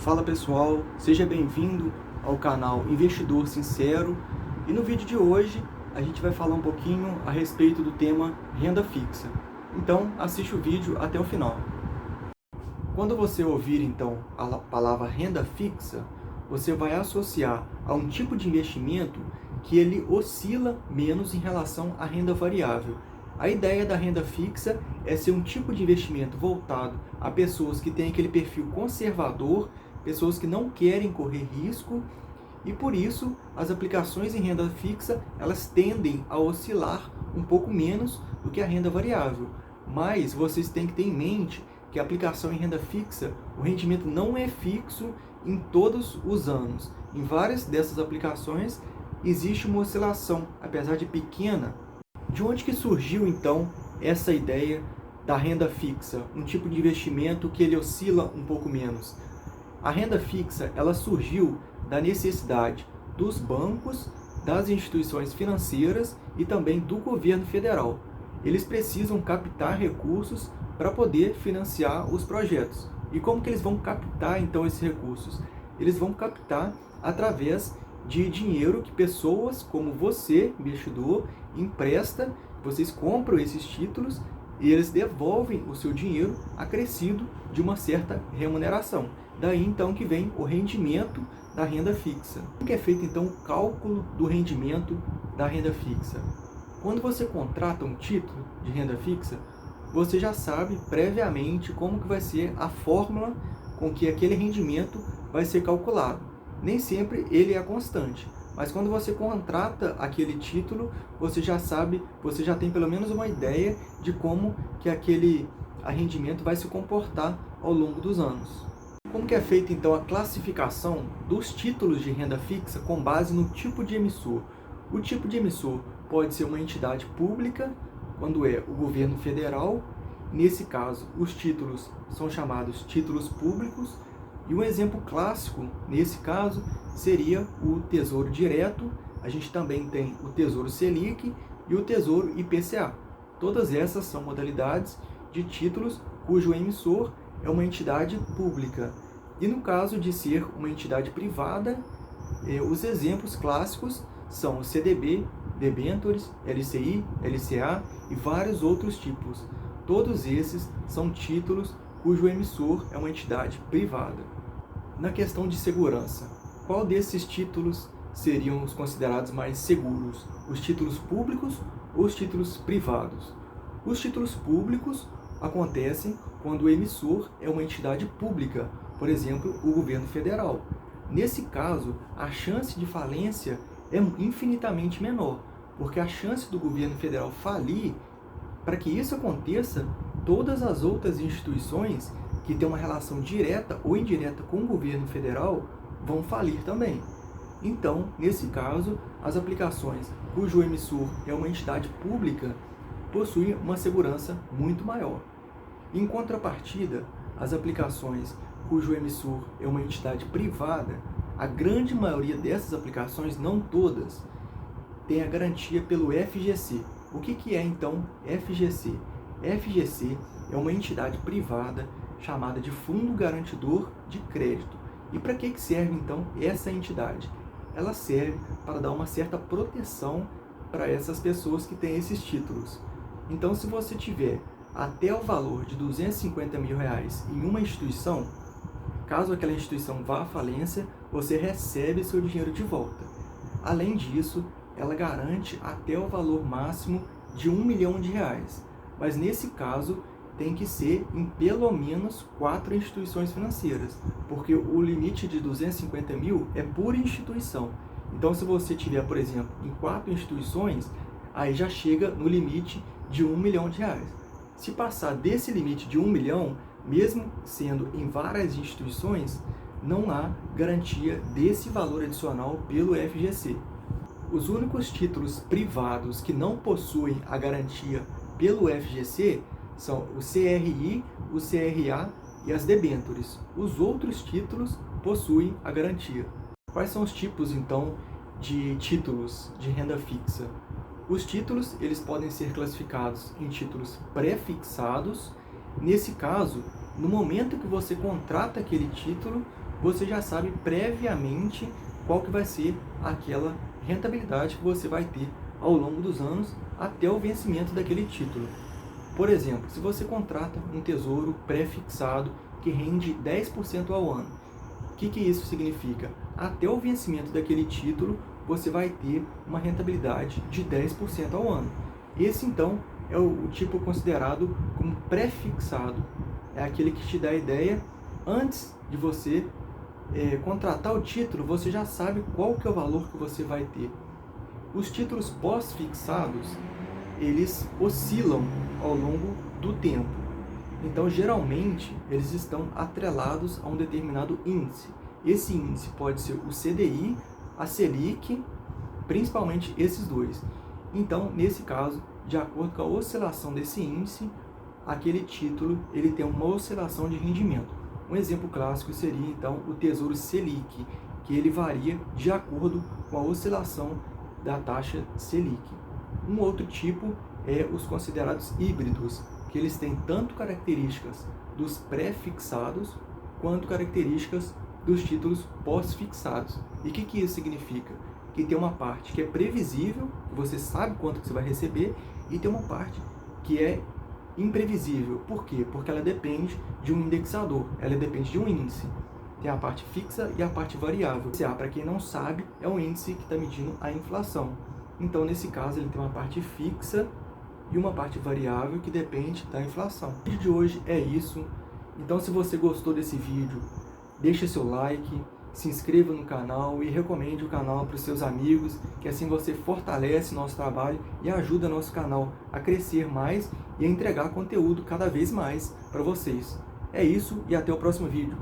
Fala pessoal, seja bem-vindo ao canal Investidor Sincero e no vídeo de hoje a gente vai falar um pouquinho a respeito do tema renda fixa. Então assiste o vídeo até o final. Quando você ouvir então a palavra renda fixa, você vai associar a um tipo de investimento que ele oscila menos em relação à renda variável. A ideia da renda fixa é ser um tipo de investimento voltado a pessoas que têm aquele perfil conservador, pessoas que não querem correr risco, e por isso as aplicações em renda fixa elas tendem a oscilar um pouco menos do que a renda variável. Mas vocês têm que ter em mente que a aplicação em renda fixa, o rendimento não é fixo em todos os anos. Em várias dessas aplicações existe uma oscilação, apesar de pequena. De onde que surgiu então essa ideia da renda fixa, um tipo de investimento que ele oscila um pouco menos? A renda fixa ela surgiu da necessidade dos bancos, das instituições financeiras e também do governo federal. Eles precisam captar recursos para poder financiar os projetos. E como que eles vão captar então esses recursos? Eles vão captar através de dinheiro que pessoas como você, investidor, empresta, vocês compram esses títulos e eles devolvem o seu dinheiro acrescido de uma certa remuneração. Daí então que vem o rendimento da renda fixa. Como que é feito então o cálculo do rendimento da renda fixa? Quando você contrata um título de renda fixa, você já sabe previamente como que vai ser a fórmula com que aquele rendimento vai ser calculado. Nem sempre ele é constante, mas quando você contrata aquele título, você já sabe, você já tem pelo menos uma ideia de como que aquele rendimento vai se comportar ao longo dos anos. Como que é feita então a classificação dos títulos de renda fixa com base no tipo de emissor? O tipo de emissor pode ser uma entidade pública, quando é o governo federal. Nesse caso, os títulos são chamados títulos públicos. E um exemplo clássico, nesse caso, seria o Tesouro Direto. A gente também tem o Tesouro Selic e o Tesouro IPCA. Todas essas são modalidades de títulos cujo emissor é uma entidade pública. E no caso de ser uma entidade privada, os exemplos clássicos são o CDB, debêntures, LCI, LCA e vários outros tipos. Todos esses são títulos cujo emissor é uma entidade privada. Na questão de segurança, qual desses títulos seriam os considerados mais seguros? Os títulos públicos ou os títulos privados? Os títulos públicos acontecem quando o emissor é uma entidade pública, por exemplo, o governo federal. Nesse caso, a chance de falência é infinitamente menor, porque a chance do governo federal falir, para que isso aconteça, todas as outras instituições que têm uma relação direta ou indireta com o governo federal vão falir também. Então, nesse caso, as aplicações cujo emissor é uma entidade pública possuem uma segurança muito maior. Em contrapartida, as aplicações cujo emissor é uma entidade privada, a grande maioria dessas aplicações, não todas, tem a garantia pelo FGC. O que é então FGC? FGC é uma entidade privada chamada de Fundo Garantidor de Crédito. E para que serve então essa entidade? Ela serve para dar uma certa proteção para essas pessoas que têm esses títulos. Então, se você tiver até o valor de R$250 mil em uma instituição, caso aquela instituição vá à falência, você recebe seu dinheiro de volta. Além disso, ela garante até o valor máximo de R$1 milhão. Mas nesse caso, tem que ser em pelo menos 4 instituições financeiras, porque o limite de 250 mil é por instituição. Então, se você tiver, por exemplo, em 4 instituições, aí já chega no limite de R$1 milhão. Se passar desse limite de 1 milhão, mesmo sendo em várias instituições, não há garantia desse valor adicional pelo FGC. Os únicos títulos privados que não possuem a garantia pelo FGC são o CRI, o CRA e as debêntures. Os outros títulos possuem a garantia. Quais são os tipos, então, de títulos de renda fixa? Os títulos eles podem ser classificados em títulos pré-fixados. Nesse caso, no momento que você contrata aquele título, você já sabe previamente qual que vai ser aquela rentabilidade que você vai ter ao longo dos anos até o vencimento daquele título. Por exemplo, se você contrata um tesouro pré-fixado que rende 10% ao ano, o que isso significa? Até o vencimento daquele título, você vai ter uma rentabilidade de 10% ao ano. Esse, então, é o tipo considerado como pré-fixado. É aquele que te dá a ideia, antes de você contratar o título, você já sabe qual que é o valor que você vai ter. Os títulos pós-fixados, eles oscilam ao longo do tempo. Então, geralmente, eles estão atrelados a um determinado índice. Esse índice pode ser o CDI, a Selic, principalmente esses dois. Então, nesse caso, de acordo com a oscilação desse índice, aquele título ele tem uma oscilação de rendimento. Um exemplo clássico seria, então, o Tesouro Selic, que ele varia de acordo com a oscilação da taxa Selic. Um outro tipo é os considerados híbridos, que eles têm tanto características dos pré-fixados quanto características dos títulos pós-fixados. E o que isso significa? Que tem uma parte que é previsível, que você sabe quanto que você vai receber, e tem uma parte que é imprevisível. Por quê? Porque ela depende de um indexador, ela depende de um índice. Tem a parte fixa e a parte variável. IPCA, para quem não sabe, é um índice que está medindo a inflação. Então, nesse caso, ele tem uma parte fixa e uma parte variável que depende da inflação. O vídeo de hoje é isso. Então, se você gostou desse vídeo, deixe seu like, se inscreva no canal e recomende o canal para os seus amigos, que assim você fortalece nosso trabalho e ajuda nosso canal a crescer mais e a entregar conteúdo cada vez mais para vocês. É isso e até o próximo vídeo.